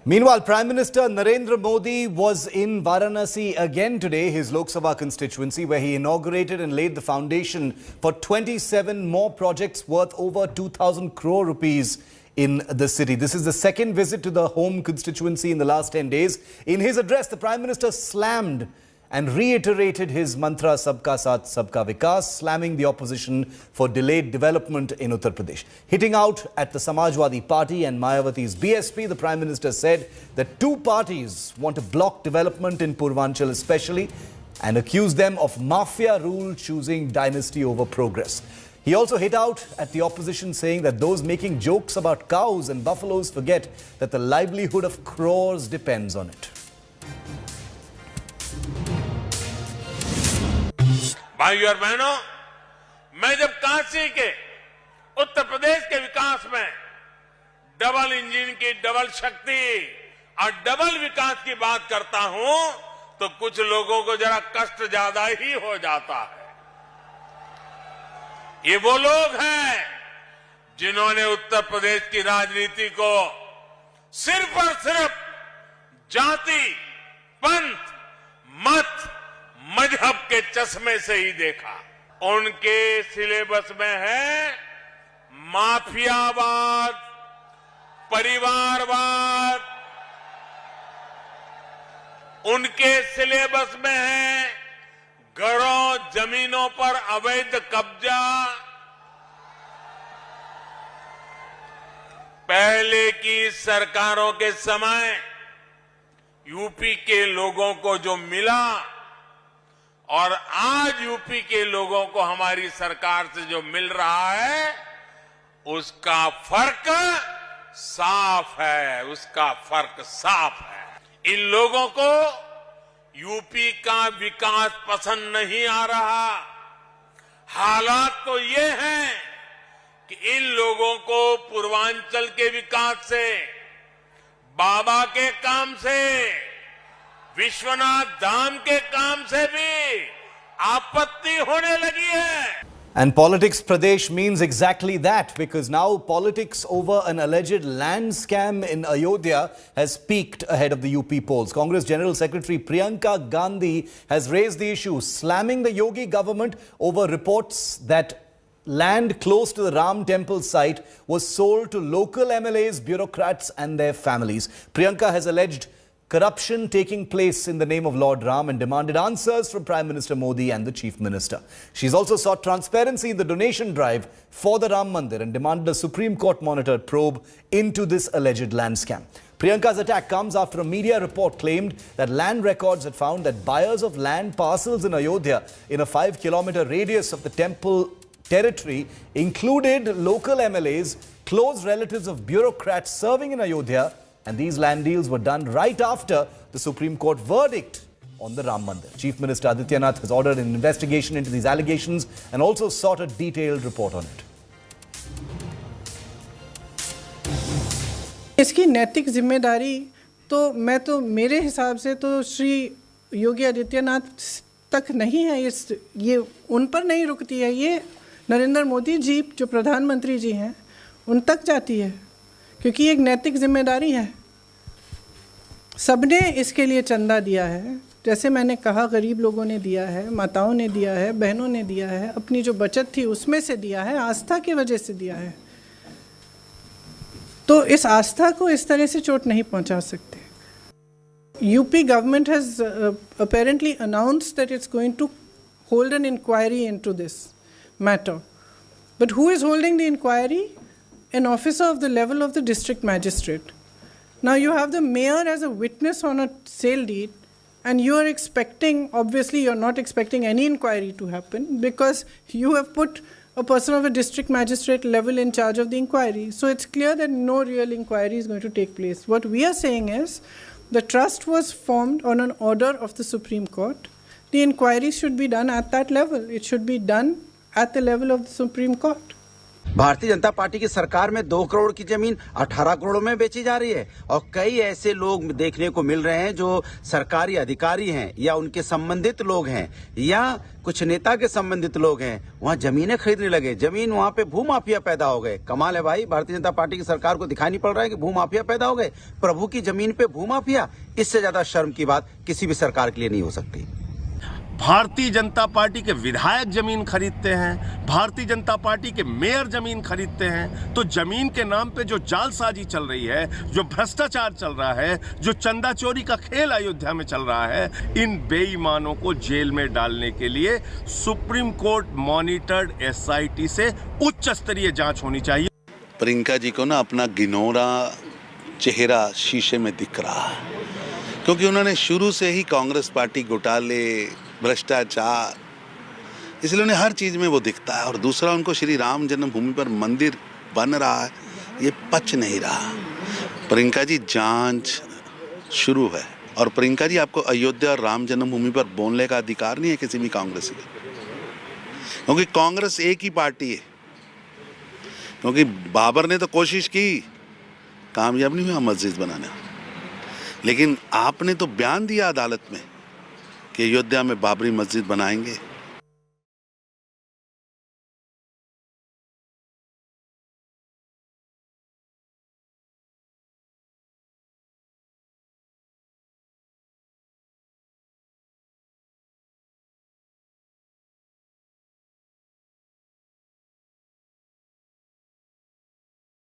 Meanwhile, Prime Minister Narendra Modi was in Varanasi again today, his Lok Sabha constituency, where he inaugurated and laid the foundation for 27 more projects worth over 2,000 crore rupees in the city. This is the second visit to the home constituency in the last 10 days. In his address, the Prime Minister slammed and reiterated his mantra Sabka Saath, Sabka Vikas, slamming the opposition for delayed development in Uttar Pradesh. Hitting out at the Samajwadi Party and Mayawati's BSP, the Prime Minister said that two parties want to block development in Purvanchal especially and accused them of mafia rule, choosing dynasty over progress. He also hit out at the opposition, saying that those making jokes about cows and buffaloes forget that the livelihood of crores depends on it. भाइयों और बहनों, मैं जब काशी के उत्तर प्रदेश के विकास में double engine की double शक्ति और डबल विकास की बात करता हूं तो कुछ लोगों को जरा कष्ट ज्यादा ही हो जाता है। ये वो लोग हैं जिन्होंने उत्तर प्रदेश की राजनीति को सिर्फ और सिर्फ जाति, पंथ, मत, मजहब के चश्मे से ही देखा। उनके सिलेबस में है माफियावाद, परिवारवाद, उनके सिलेबस में है घरों, जमीनों पर अवैध कब्जा। पहले की सरकारों के समय यूपी के लोगों को जो मिला और आज यूपी के लोगों को हमारी सरकार से जो मिल रहा है, उसका फर्क साफ है, उसका फर्क साफ है। इन लोगों को यूपी का विकास पसंद नहीं आ रहा। हालात तो ये हैं कि इन लोगों को पूर्वांचल के विकास से, बाबा के काम से, विश्वनाथ धाम के काम से भी आपत्ति होने लगी है। And Politics Pradesh means exactly that, because now politics over an alleged land scam in Ayodhya has peaked ahead of the UP polls. Congress General Secretary Priyanka Gandhi has raised the issue, slamming the Yogi government over reports that land close to the Ram temple site was sold to local MLAs, bureaucrats and their families. Priyanka has alleged corruption taking place in the name of Lord Ram and demanded answers from Prime Minister Modi and the Chief Minister. She's also sought transparency in the donation drive for the Ram Mandir and demanded a Supreme Court monitored probe into this alleged land scam. Priyanka's attack comes after a media report claimed that land records had found that buyers of land parcels in Ayodhya in a 5-kilometer radius of the temple territory included local MLAs, close relatives of bureaucrats serving in Ayodhya, and these land deals were done right after the Supreme Court verdict on the Ram Mandir. Chief Minister Adityanath has ordered an investigation into these allegations and also sought a detailed report on it. इसकी नैतिक जिम्मेदारी तो मेरे हिसाब से तो श्री योगी आदित्यनाथ तक नहीं है, ये उन पर नहीं रुकती है, ये नरेंद्र मोदी जी जो प्रधानमंत्री जी हैं उन तक जाती है, क्योंकि एक नैतिक जिम्मेदारी है। सबने इसके लिए चंदा दिया है, जैसे मैंने कहा, गरीब लोगों ने दिया है, माताओं ने दिया है, बहनों ने दिया है, अपनी जो बचत थी उसमें से दिया है, आस्था की वजह से दिया है। तो इस आस्था को इस तरह से चोट नहीं पहुंचा सकते। UP government has apparently announced that it's going to hold an inquiry into this matter. But who is holding the inquiry? An officer of the level of the district magistrate. Now you have the mayor as a witness on a sale deed, and you are expecting, obviously you're not expecting any inquiry to happen because you have put a person of a district magistrate level in charge of the inquiry. So it's clear that no real inquiry is going to take place. What we are saying is the trust was formed on an order of the Supreme Court. The inquiry should be done at that level. It should be done at the level of the Supreme Court. Bharatiya Janata party की सरकार में 2 करोड़ की जमीन 18 करोड़ में बेची जा रही है और कई ऐसे लोग देखने को मिल रहे हैं जो सरकारी अधिकारी हैं या उनके संबंधित लोग हैं या कुछ नेता के संबंधित लोग हैं, वहां जमीनें खरीदने लगे। जमीन वहां पे भूमाफिया पैदा हो गए। कमाल है भाई, भारतीय जनता पार्टी की सरकार को दिखाई नहीं पड़ रहा है कि भूमाफिया पैदा हो गए। प्रभु की जमीन पे भूमाफिया, इससे ज्यादा शर्म की बात किसी भी सरकार के लिए नहीं हो सकती। भारतीय जनता पार्टी के विधायक जमीन खरीदते हैं, भारतीय जनता पार्टी के मेयर जमीन खरीदते हैं, तो जमीन के नाम पे जो जालसाजी चल रही है, जो भ्रष्टाचार चल रहा है, जो चंदा चोरी का खेल अयोध्या में चल रहा है, इन बेईमानों को जेल में डालने के लिए सुप्रीम कोर्ट मॉनिटर्ड SIT से उच्च स्तरीय जांच होनी चाहिए। प्रियंका जी को ना अपना गिनौरा चेहरा शीशे में दिख रहा है, क्योंकि उन्होंने शुरू से ही कांग्रेस पार्टी घोटाले, भ्रष्टाचार, इसलिए उन्हें हर चीज़ में वो दिखता है। और दूसरा, उनको श्री राम जन्मभूमि पर मंदिर बन रहा है, ये पच नहीं रहा। प्रियंका जी, जांच शुरू है और प्रियंका जी, आपको अयोध्या और राम जन्मभूमि पर बोलने का अधिकार नहीं है किसी भी कांग्रेसी का, क्योंकि कांग्रेस एक ही पार्टी है। क्योंकि बाबर ने तो कोशिश की, कामयाब नहीं हुआ मस्जिद बनाना, लेकिन आपने तो बयान दिया अदालत में कि अयोध्या में बाबरी मस्जिद बनाएंगे।